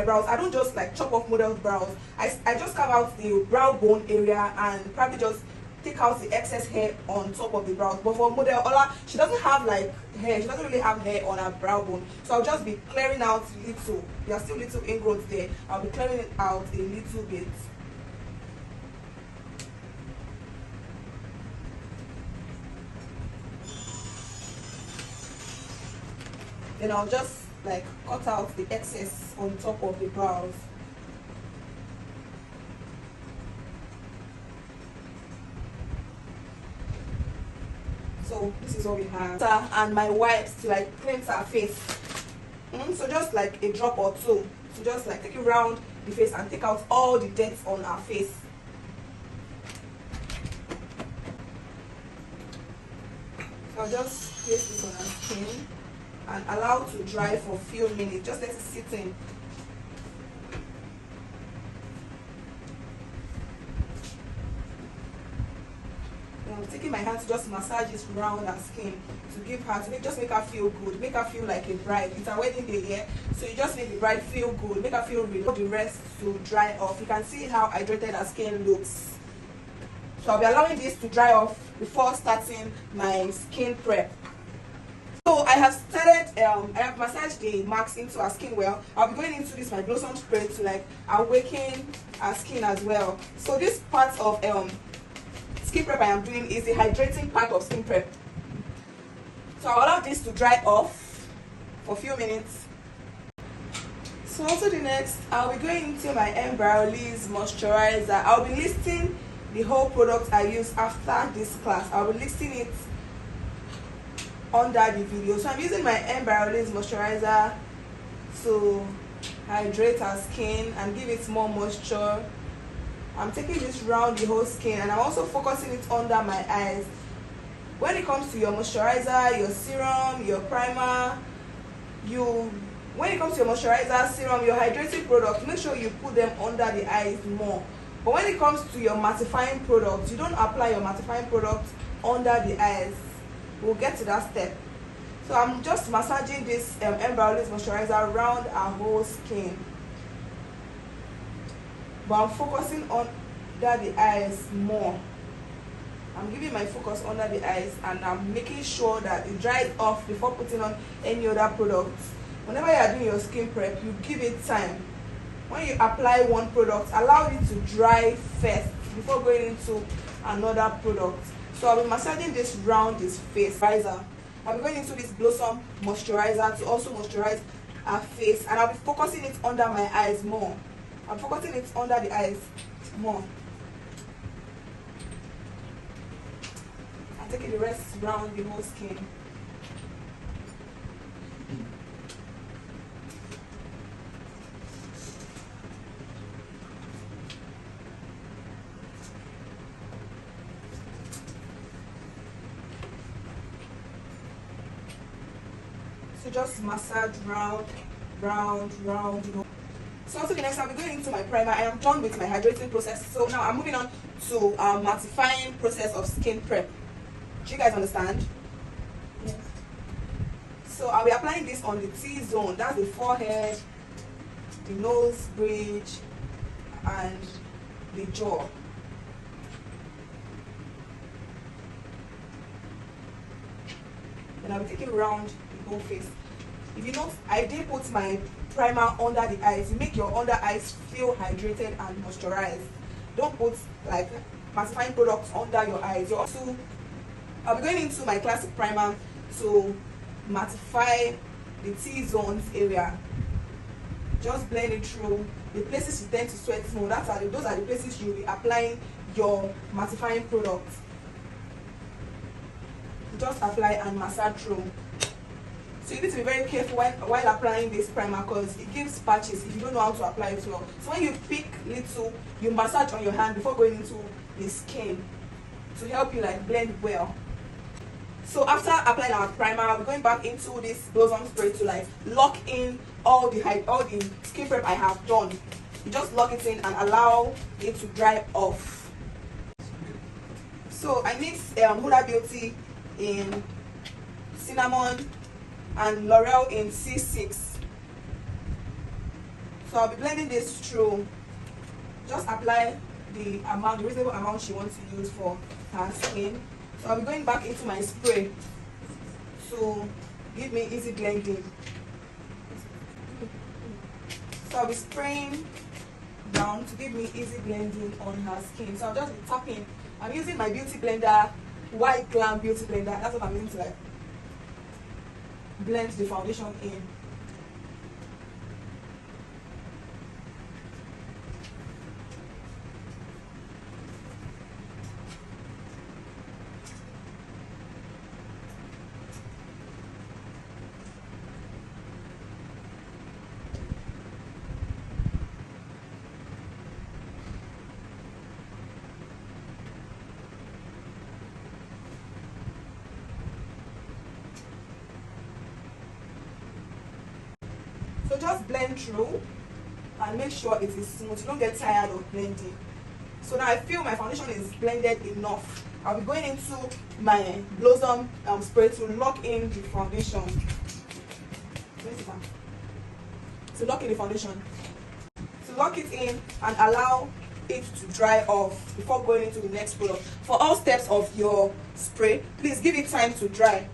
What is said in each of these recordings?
my brows, I don't just like chop off model's brows. I just carve out the brow bone area and probably just take out the excess hair on top of the brows. But for model Ola, she doesn't have like hair, she doesn't really have hair on her brow bone, so I'll just be clearing out little. There are still little ingrowns there. I'll be clearing it out a little bit. Then I'll just like cut out the excess on top of the brows. So this is what we have. And my wipes to like cleanse our face. So just like a drop or two. So just like take it around the face and take out all the dirt on our face. So I'll just place this on our skin and allow to dry for a few minutes. Just let it sit in. I'm taking my hand to just massage this around her skin to give her, just make her feel good, make her feel like a bride. It's a wedding day here, so you just make the bride feel good, make her feel relaxed. The rest to dry off. You can see how hydrated her skin looks. So I'll be allowing this to dry off before starting my skin prep. So I have started, I have massaged the marks into our skin well. I'll be going into this my blossom spray to like awaken our skin as well. So this part of skin prep I am doing is the hydrating part of skin prep. So I'll allow this to dry off for a few minutes. So also the next, I'll be going into my Embryolisse moisturizer. I'll be listing the whole product I use after this class. I'll be listing it under the video. So I'm using my Embryolisse moisturizer to hydrate our skin and give it more moisture. I'm taking this round the whole skin and I'm also focusing it under my eyes. When it comes to your moisturizer, your serum, your primer, when it comes to your moisturizer, serum, your hydrating product, make sure you put them under the eyes more. But when it comes to your mattifying product, you don't apply your mattifying product under the eyes. We'll get to that step. So I'm just massaging this Embryolisse moisturizer around our whole skin. But I'm focusing on under the eyes more. I'm giving my focus under the eyes and I'm making sure that it dries off before putting on any other products. Whenever you are doing your skin prep, you give it time. When you apply one product, allow it to dry first before going into another product. So I'll be massaging this round this face. I'll be going into this Blossom moisturizer to also moisturize our face, and I'll be focusing it under my eyes more. I'm focusing it under the eyes more. I'm taking the rest around the whole skin. So just massage round, you know. So also the next, I'll be going into my primer. I am done with my hydrating process. So now I'm moving on to mattifying process of skin prep. Do you guys understand? Yes. So I'll be applying this on the T-zone. That's the forehead, the nose bridge, and the jaw. Then I'll be taking around the whole face. If you notice, I did put my primer under the eyes. You make your under eyes feel hydrated and moisturized. Don't put like mattifying products under your eyes. You also, I'll be going into my classic primer to mattify the T-zones area. Just blend it through the places you tend to sweat more. Those are the places you'll be applying your mattifying product. Just apply and massage through. So you need to be very careful while applying this primer because it gives patches if you don't know how to apply it well. So when you pick little, you massage on your hand before going into the skin to help you like blend well. So after applying our primer, we're going back into this Blossom spray to like lock in all the skin prep I have done. You just lock it in and allow it to dry off. So I mix Huda Beauty in cinnamon and L'Oreal in C6 So I'll be blending this through. Just apply the amount, the reasonable amount she wants to use for her skin. So I'll be going back into my spray to give me easy blending. So I'll be spraying down to give me easy blending on her skin. So I'll just be tapping. I'm using my beauty blender, white glam beauty blender. That's what I'm using to like blend the foundation in. So just blend through and make sure it is smooth. You don't get tired of blending. So now I feel my foundation is blended enough. I'll be going into my Blossom spray to lock in the foundation. To lock in the foundation. To lock it in and allow it to dry off before going into the next product. For all steps of your spray, please give it time to dry.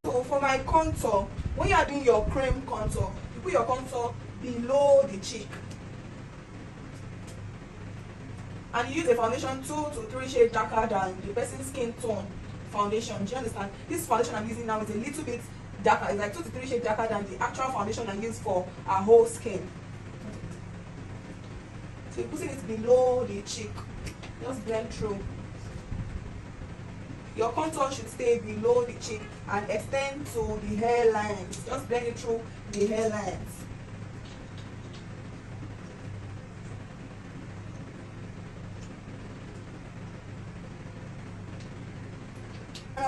So for my contour, when you are doing your cream contour, you put your contour below the cheek. And you use a foundation 2 to 3 shades darker than the person's skin tone foundation. Do you understand? This foundation I'm using now is a little bit darker. It's like 2 to 3 shades darker than the actual foundation I use for our whole skin. So you're putting it below the cheek. Just blend through. Your contour should stay below the cheek and extend to the hairlines. Just blend it through the hairlines.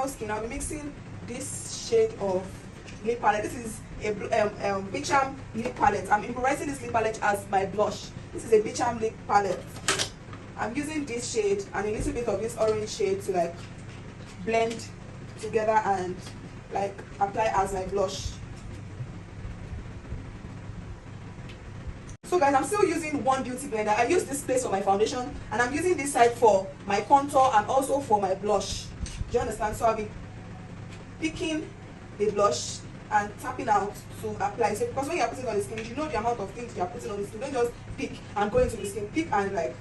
Skin, I'll be mixing this shade of lip palette. This is a Bicham lip palette. I'm improvising this lip palette as my blush. This is a Bicham lip palette. I'm using this shade and a little bit of this orange shade to like blend together and like apply as my blush. So guys, I'm still using one beauty blender. I use this place for my foundation and I'm using this side for my contour and also for my blush. Do you understand? So I'll be picking the blush and tapping out to apply. So because when you're putting on the skin, you know the amount of things you're putting on the skin. Don't just pick and go into the skin. Pick and like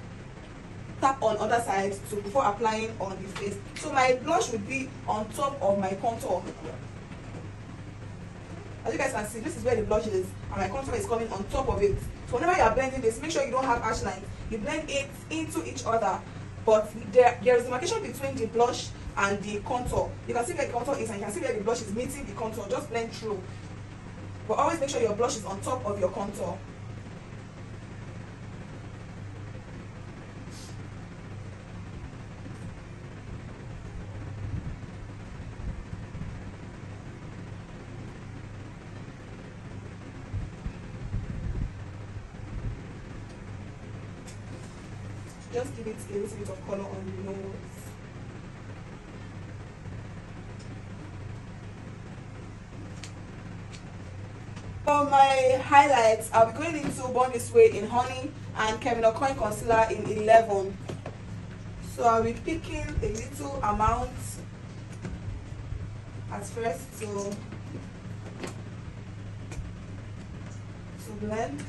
tap on other sides to before applying on the face. So my blush would be on top of my contour. As you guys can see, this is where the blush is and my contour is coming on top of it. So whenever you are blending this, make sure you don't have harsh lines. You blend it into each other, but there is demarcation between the blush and the contour. You can see where the contour is and you can see where the blush is meeting the contour. Just blend through, but always make sure your blush is on top of your contour. Just give it a little bit of color on the nose. For my highlights, I'll be going into Born This Way in Honey and Kevin O'Coin Concealer in 11. So I'll be picking a little amount at first to blend.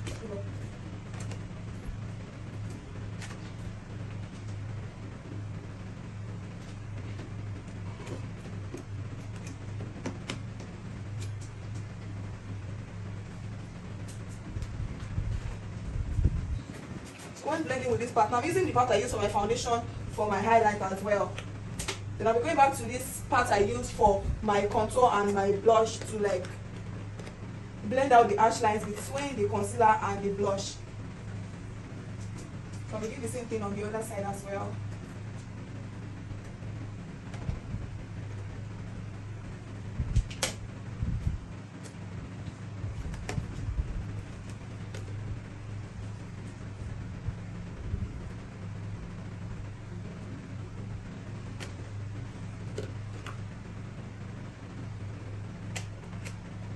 When blending with this part, now I'm using the part I use for my foundation for my highlight as well. Then I'll be going back to this part I use for my contour and my blush to like blend out the harsh lines between the concealer and the blush. So I'll be doing the same thing on the other side as well.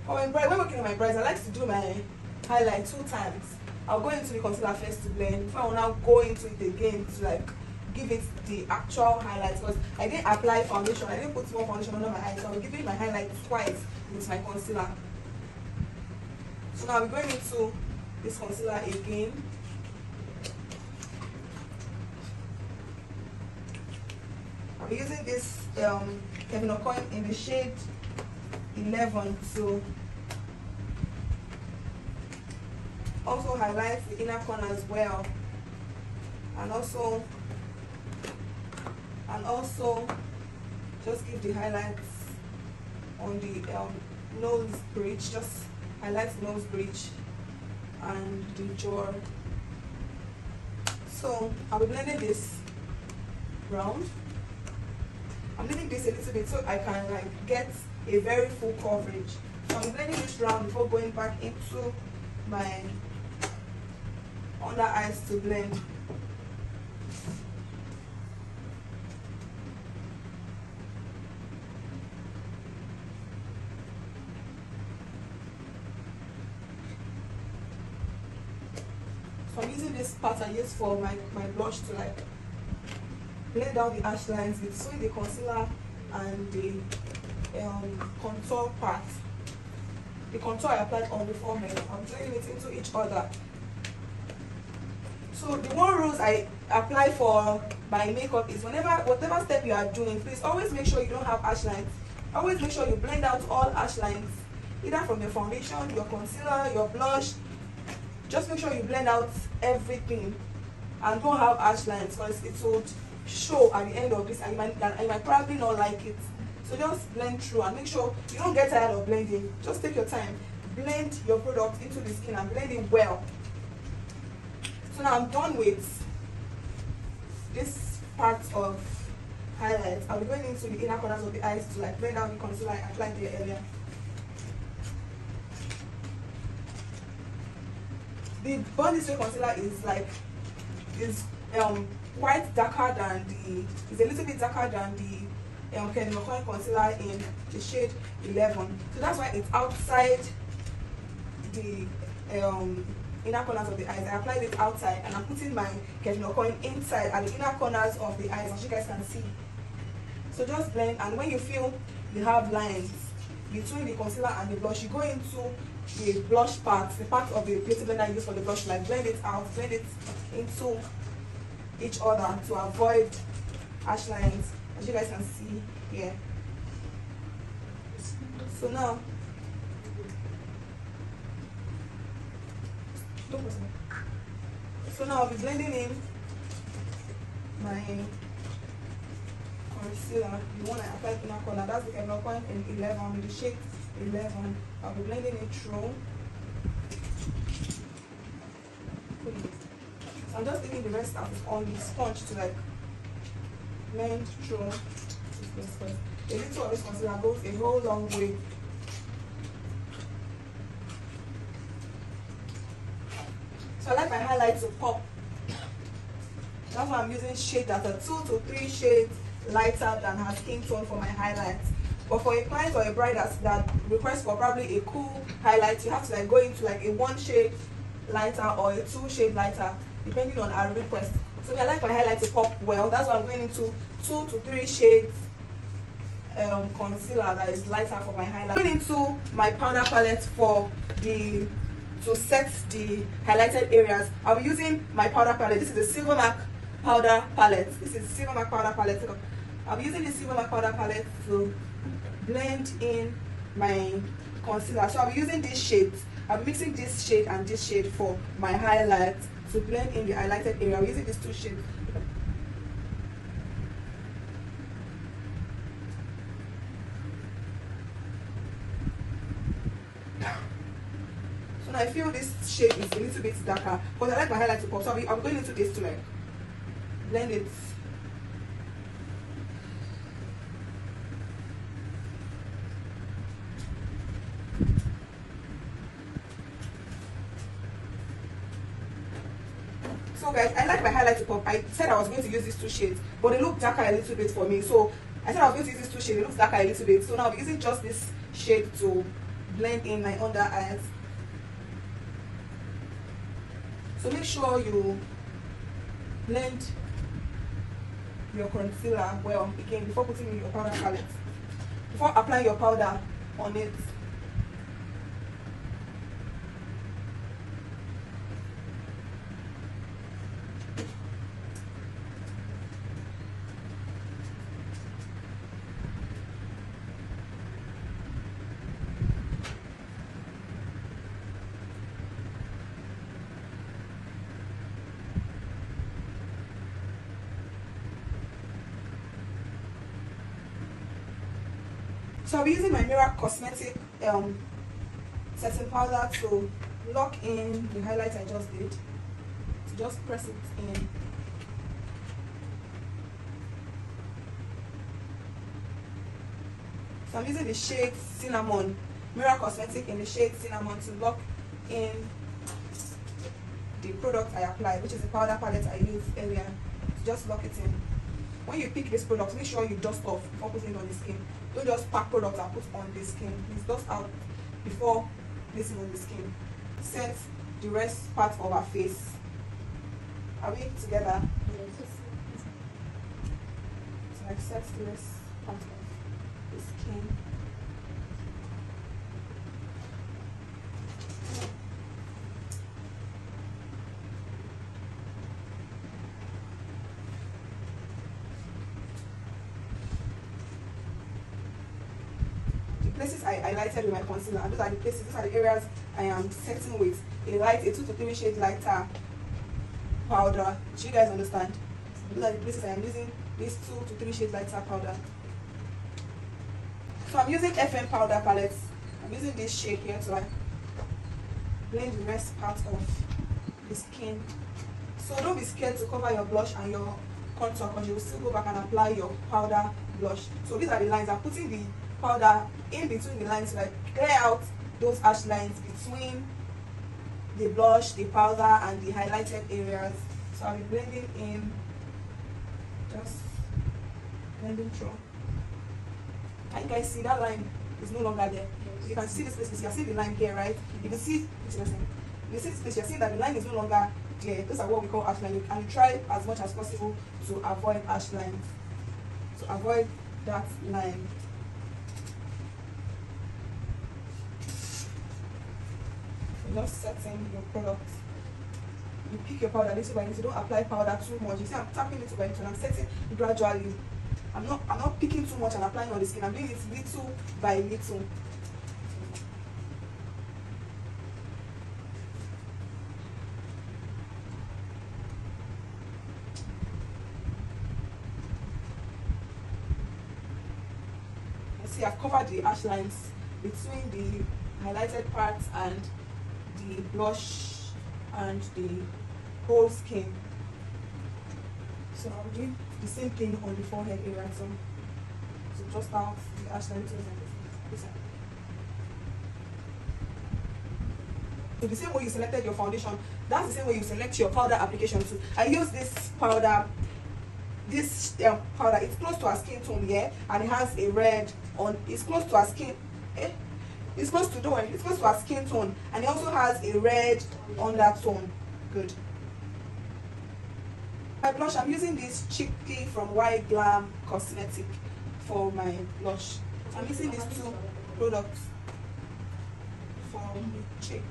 For my bride, when working on my brides, I like to do my highlight 2 times. I'll go into the concealer first to blend before I will now go into it again to like give it the actual highlight, because I didn't apply foundation, I didn't put more foundation under my eyes, so I'll give it my highlight twice with my concealer. So now I'm going into this concealer again. I'm using this Kevin Coin in the shade 11 to also highlight the inner corner as well, and also just give the highlights on the nose bridge, just highlight the nose bridge and the jaw. So I'll be blending this round. I'm leaving this a little bit so I can like get a very full coverage. So I'm blending this round before going back into my under eyes to blend. So I'm using this part I use for my blush to like blend out the ash lines between the concealer and the contour part. The contour I applied on the forehead, I'm blending it into each other. So the one rules I apply for my makeup is whatever step you are doing, please always make sure you don't have ash lines. Always make sure you blend out all ash lines, either from your foundation, your concealer, your blush. Just make sure you blend out everything and don't have ash lines, because it would show at the end of this and you might probably not like it. So just blend through and make sure you don't get tired of blending. Just take your time, blend your product into the skin and blend it well. So now I'm done with this part of highlights. I'll be going into the inner corners of the eyes to like blend out the concealer I applied there earlier. The Born This Way concealer is quite darker than it's a little bit darker than the Kevin Coin concealer in the shade 11. So that's why it's outside the inner corners of the eyes. I applied it outside and I'm putting my Kevin Coin inside at the inner corners of the eyes, as you guys can see. So just blend, and when you feel you have lines between the concealer and the blush, you go into the blush part, the part of the beauty blender I use for the blush, like blend it out, blend it into each other to avoid ash lines, as you guys can see here. So now I'll be blending in my concealer, the one I applied in our corner. That's the Kevin Coin in 11 with the shade 11. I'll be blending it through. So I'm just taking the rest out on the sponge to like blend through. A little of this concealer goes a whole long way. So I like my highlight to pop. That's why I'm using shade that are 2 to 3 shades lighter than her skin tone for my highlights. But for a client or a bride that requests for probably a cool highlight, you have to like go into like a 1 shade lighter or a 2 shade lighter, depending on our request. So I like my highlight to pop well. That's why I'm going into 2 to 3 shades concealer that is lighter for my highlight. Going into my powder palette to set the highlighted areas. I'll be using my powder palette. This is the Silver MAC powder palette. I'll be using the Silver MAC powder palette to blend in my concealer. So I'll be using this shade. I'll be mixing this shade and this shade for my highlight to blend in the highlighted area. I'm using these 2 shades. So now I feel this shade is a little bit darker, but I like my highlight to pop. So I'm going into this to like blend it. So guys, I like my highlight to pop. I said I was going to use these 2 shades, but they look darker a little bit for me. So I said I was going to use these 2 shades. It looks darker a little bit. So now I'm using just this shade to blend in my under eyes. So make sure you blend your concealer well again before putting in your powder palette, before applying your powder on it. So I'll be using my Mirror Cosmetic setting powder to lock in the highlight I just did. To just press it in. So I'm using the shade Cinnamon, Mirror Cosmetic in the shade Cinnamon, to lock in the product I applied, which is the powder palette I used earlier. To just lock it in. When you pick this product, make sure you dust off before putting it on the skin. Don't just pack products and put on the skin. Please dust out before placing on the skin. Set the rest part of our face. Are we together? So I set the rest part of the skin. Places I highlighted with my concealer, and those are the places, those are the areas I am setting with a 2 to 3 shades lighter powder. Do you guys understand? Those are the places I am using this 2 to 3 shades lighter powder. So I'm using FM powder palette. I'm using this shade here to blend the rest part of the skin. So don't be scared to cover your blush and your contour, because you will still go back and apply your powder blush. So these are the lines. I'm putting the powder in between the lines to clear out those harsh lines between the blush, the powder, and the highlighted areas. So I'll be blending in, just blending through. Can you guys see that line is no longer there? You can see this place. You can see the line here, right? You can see this place. You see this place. You're seeing that the line is no longer there. Those are what we call harsh lines. And you try as much as possible to avoid harsh lines. To avoid that line. Just setting your product. You pick your powder little by little. Don't apply powder too much. You see, I'm tapping little by little and I'm setting gradually. I'm not picking too much and applying on the skin. I'm doing it little by little. You see, I've covered the harsh lines between the highlighted parts and the blush and the whole skin. So I'll do the same thing on the forehead area. So just out the harsh line. So the same way you selected your foundation, that's the same way you select your powder application too. I use this powder. This powder, it's close to our skin tone here, and it has a red on. It's close to our skin. It's close to, don't worry, it's close to our skin tone, and it also has a red undertone. Good. My blush, I'm using this Chicky from Glam Cosmetic for my blush. I'm using these two products for the cheek.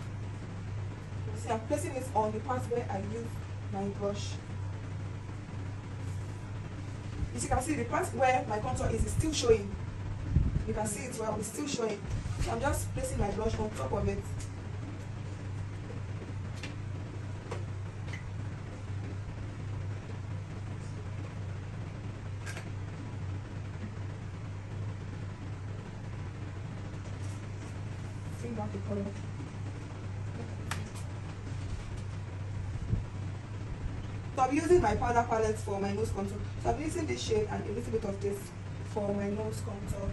See, I'm placing it on the part where I use my brush. As you can see, the part where my contour is still showing. You can see it well, it's still showing. So I'm just placing my blush on top of it. Bring back the color. So I'm using my powder palette for my nose contour. So I'm using this shade and a little bit of this for my nose contour.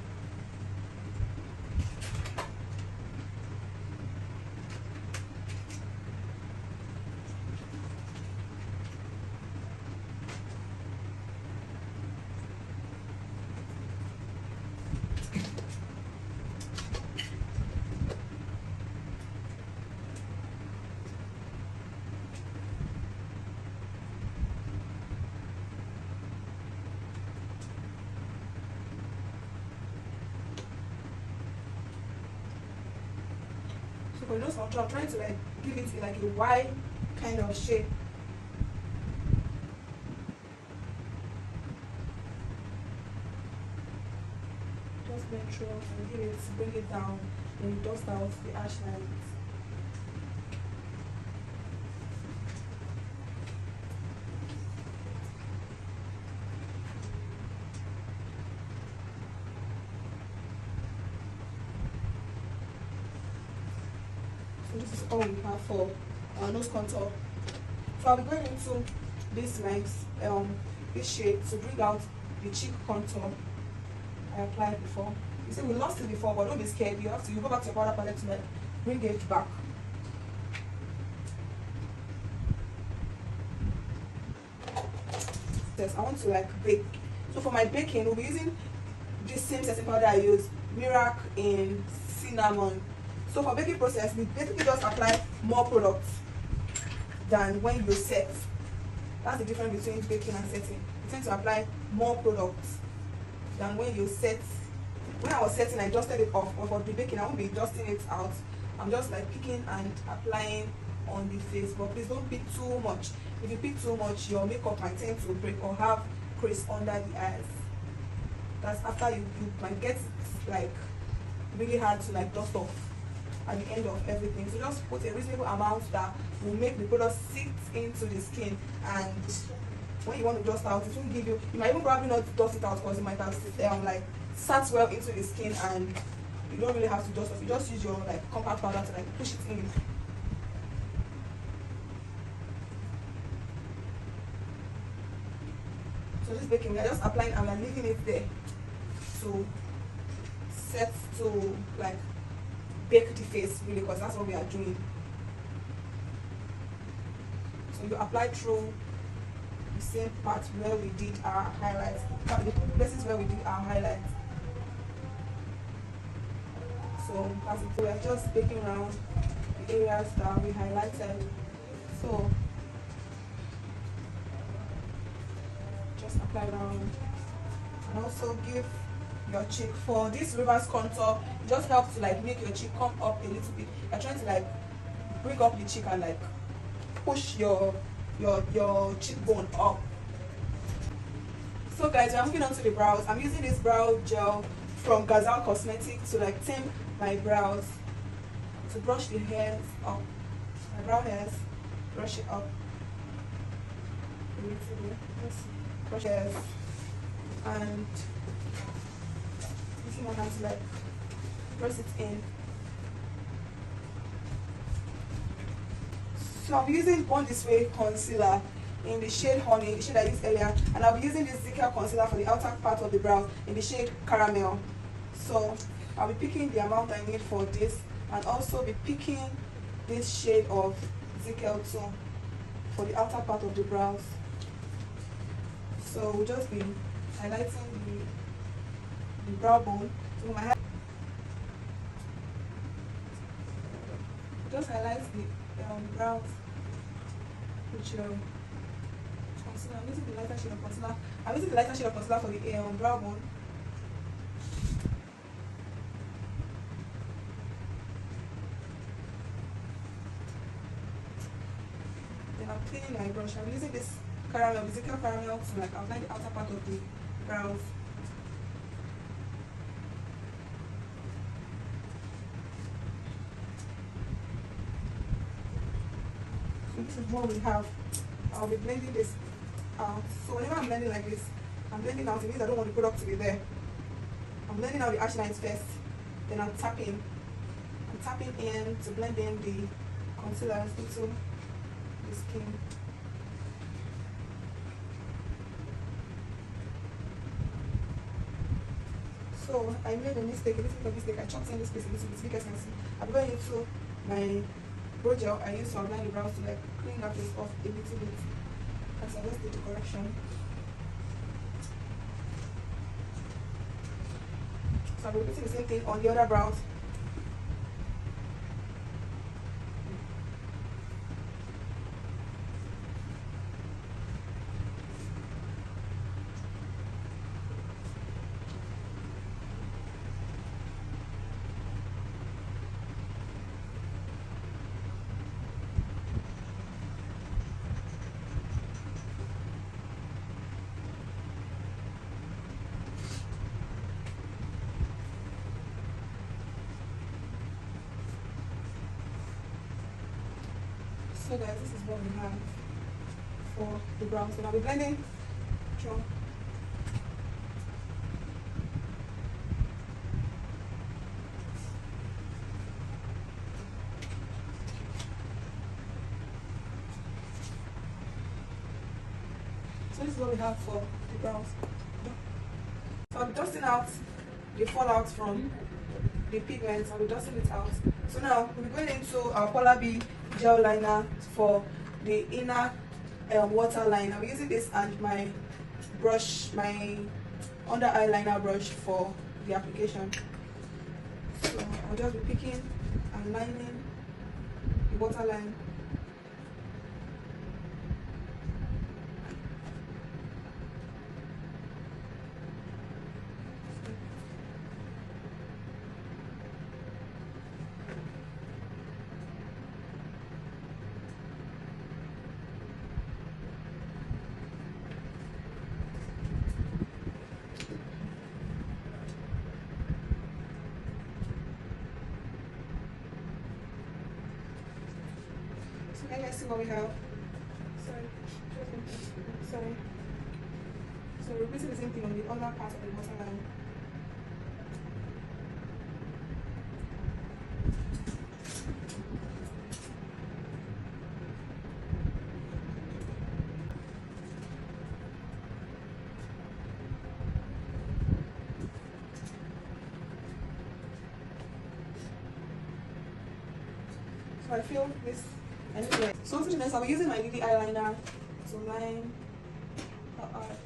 So for those contour, I'm trying to like give it like a Y kind of shape. Just blend through and give it, bring it down, then dust out the ash lines. So this is all we have for our nose contour. So I'll be going into this nice this shade to bring out the cheek contour I applied before. You see, we lost it before, but don't be scared. You go back to your powder palette to like bring it back. Yes, I want to like bake. So for my baking, we'll be using this same setting powder I use, Miracle in cinnamon. So for baking process, we basically just apply more products than when you set. That's the difference between baking and setting. You tend to apply more products than when you set. When I was setting, I dusted it off, but for the baking, I won't be dusting it out. I'm just like picking and applying on the face, but please don't pick too much. If you pick too much, your makeup might tend to break or have crease under the eyes. That's after you might get like really hard to like dust off at the end of everything. So just put a reasonable amount that will make the product sit into the skin, and when you want to dust out, it won't give you, you might even probably not dust it out because it might have like sat well into the skin and you don't really have to dust off. You just use your like compact powder to like push it in. So this baking, we are just applying and we're leaving it there to set to like bake the face really, because that's what we are doing. So you apply through the same part where we did our highlights, the places where we did our highlights. So as it, we are just baking around the areas that we highlighted. So just apply around and also give your cheek. For this reverse contour, it just helps to like make your cheek come up a little bit. You're trying to like bring up the cheek and like push your cheekbone up. So guys, we're moving on to the brows. I'm using this brow gel from Gazelle Cosmetics to like tame my brows, to brush the hairs up, my brow hairs, brush it up a little bit. Just brush hairs and using my hands to like press it in. So I'll be using Born This Way concealer in the shade Honey, the shade I used earlier, and I'll be using this Zika concealer for the outer part of the brow in the shade Caramel. So I'll be picking the amount I need for this, and also be picking this shade of Zika too for the outer part of the brows. So we'll just be highlighting the brow bone. So my hair just highlights the brows with your concealer. I'm using the lighter shade of concealer. I'm using the lighter shade of concealer for the brow bone. Then I'm cleaning my brush. I'm using this caramel, Zika caramel, to like outline the outer part of the brows. This is what we have. I'll be blending this out. So whenever I'm blending like this, I'm blending out. It means I don't want the product to be there. I'm blending out the ash lines first, then I'm tapping. I'm tapping in to blend in the concealers into the skin. So I made a mistake, a little bit of mistake. I chopped in this place a little bit, so you guys can see. I'm going into my brow gel I used to outline the brows to like clean that place off a little bit. As I just did the correction. So I'm repeating the same thing on the other brows. So guys, this is what we have for the brown. So I'll be blending through. So this is what we have for the browns. So I'll be dusting out the fallout from the pigments. I'll be dusting it out. So now we'll be going into our Polar B gel liner for the inner waterline. I'll be using this and my brush, my under eyeliner brush for the application. So I'll just be picking and lining the waterline. So now let's see what we have. Sorry. So we're repeating the same thing on the other part of the waterline. So I feel this. So for the next, I'll be using my Lily eyeliner to line her eye.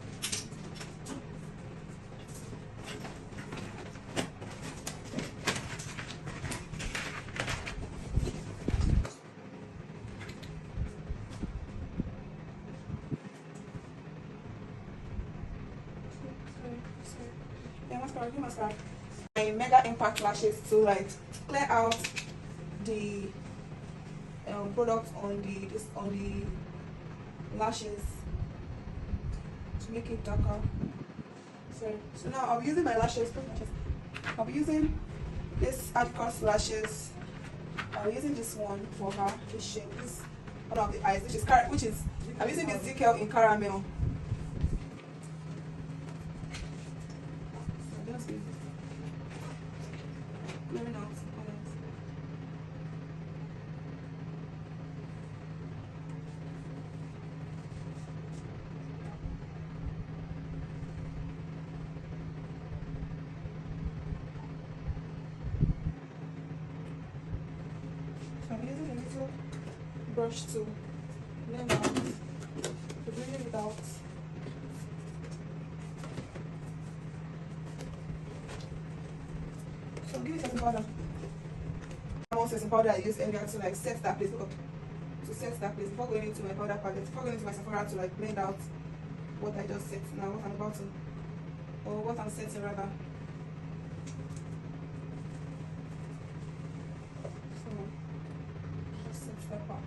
Yeah, mascara. My Mega Impact lashes to like clear out the product on the lashes to make it darker. So now I'll be using my lashes. I'll be using this Adcross lashes. I'll be using this one for her. This shade, this one of the eyes, which is I'm using this decal in caramel. So just clearing out. I'm using a little brush to blend out, to bring it out. So give it some powder. One setting powder I used earlier to like set that place, to set that place before going into my powder palette, before going into my Sephora to like blend out what I just set now, what I'm about to, or what I'm setting rather. That part.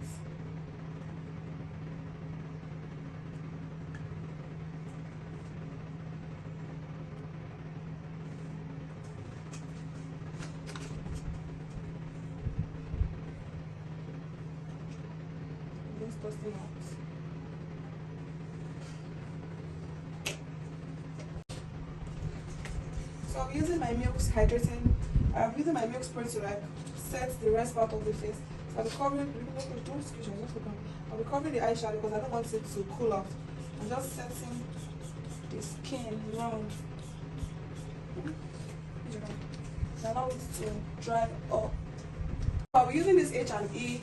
Just dusting out. So I'm using my Milk's hydrating. I'm using my Milk spray to like set the rest part of the face. So I'll be covering. I'll be covering the eyeshadow because I don't want it to cool off. I'm just setting the skin round. Allow it to dry up. I'll be using this H&E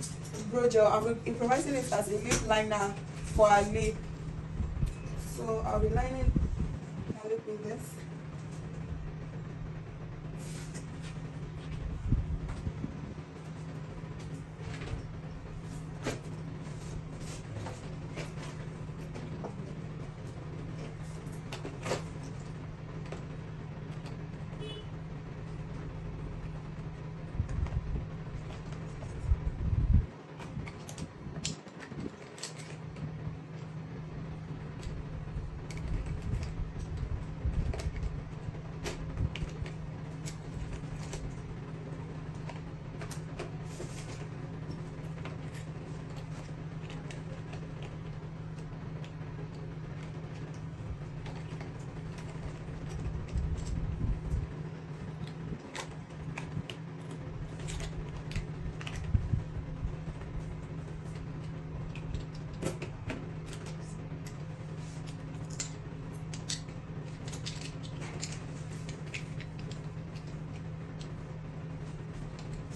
Brow Gel. I'll be improvising it as a lip liner for our lip. So I'll be lining my lip with this.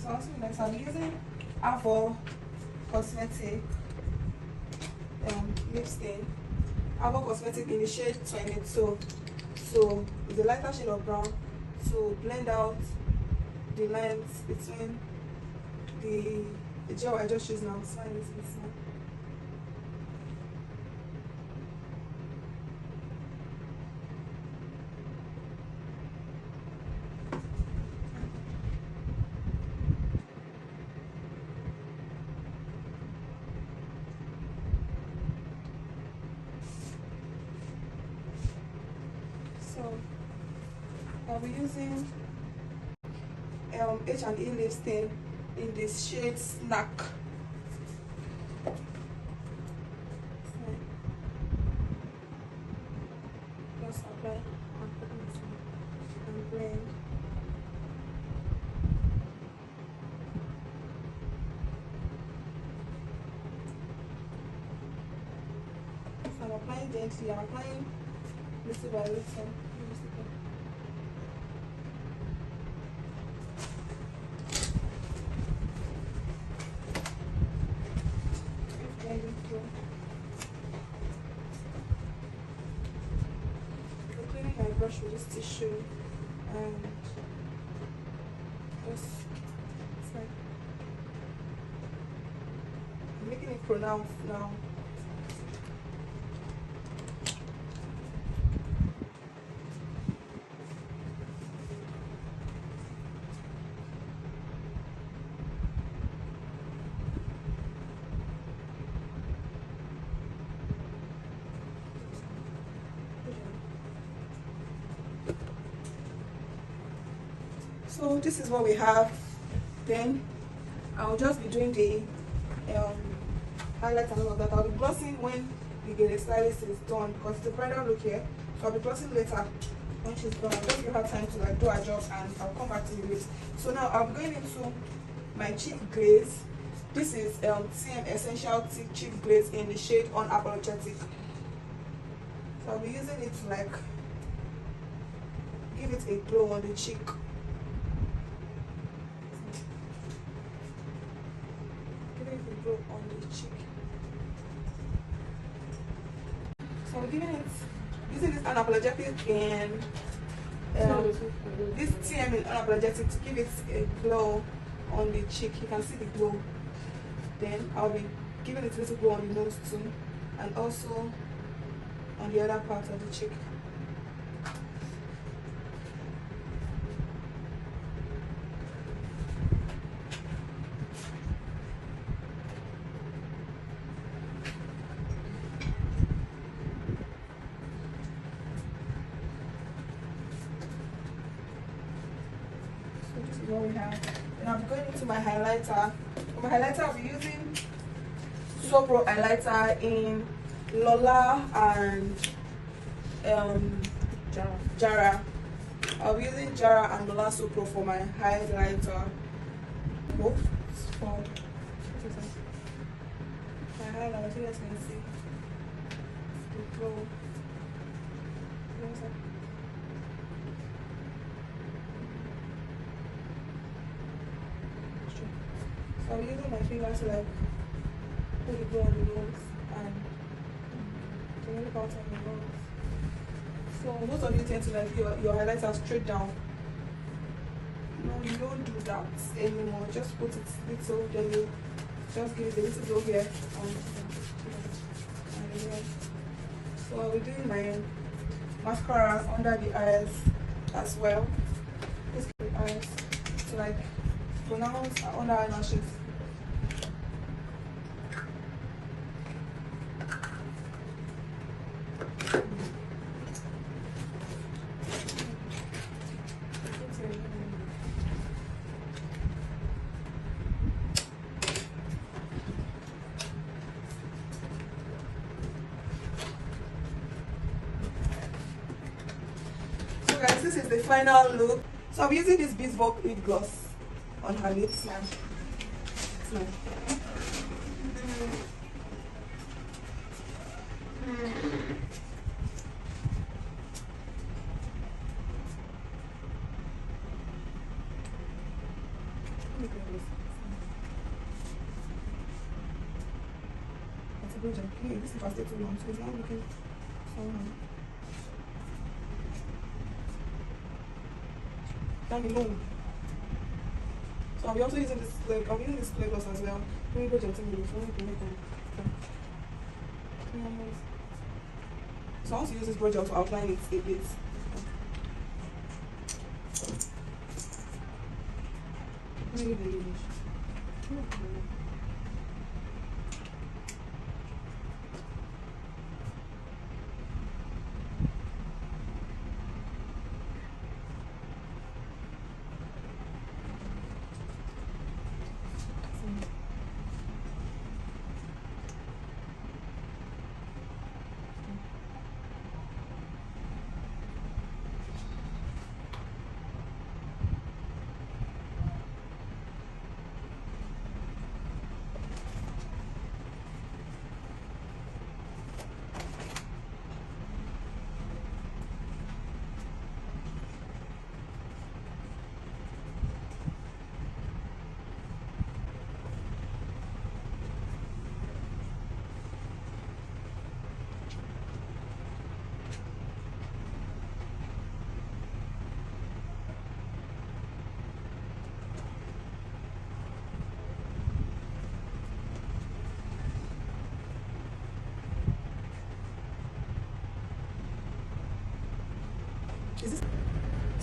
So also like I'm using Avo Cosmetic lip stain. Avo Cosmetic in the shade 22. So it's a lighter shade of brown to blend out the lines between the gel I just used now. Smile, smile. So I'll be using H&E lip stain in this shade Snack. Just apply and put it and blend. So I'm applying gently. I'm applying little by little. I'm cleaning my brush with this tissue and just it's like I'm making it pronounced now. So this is what we have. Then I'll just be doing the highlights and all of that. I'll be glossing when the stylist is done because it's a bridal look here. So I'll be glossing later when she's done. I'll just give her time to like do her job and I'll come back to you with. So now I'll be going into my cheek glaze. This is TM Essential Cheek Glaze in the shade Unapologetic. So I'll be using it to like give it a glow on the cheek. On the cheek. So I'm giving it, using this Unapologetic in this TM in Unapologetic to give it a glow on the cheek. You can see the glow. Then I'll be giving it a little glow on the nose too, and also on the other part of the cheek. What we have. And I'll be going into my highlighter. For my highlighter, I'll be using Sobro highlighter in Lola and Jara. I'll be using Jara and Lola Sobro for my highlighter. Both for my highlighter. You guys can see the glow. So I'm using my fingers to like put the glow on the nose and to really out on the nose. So most of you tend to like your highlighter straight down. No, you don't do that anymore. Just put it little, then you just give it a little glow here and here. So I'll be doing my mascara under the eyes as well. Just the eyes to like pronounce under eyelashes. So guys, this is the final look. So I'm using this Bespoke lip gloss on her lips now. So. project. Hey, this has taken too long, so it's not looking so down alone. So I'll be also using this like I'm using this clay gloss as well. Let me go to the thing so I want to use this brush gel to outline it a bit. Maybe the image.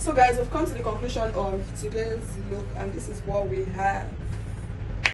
So guys, we've come to the conclusion of today's look, and this is what we have.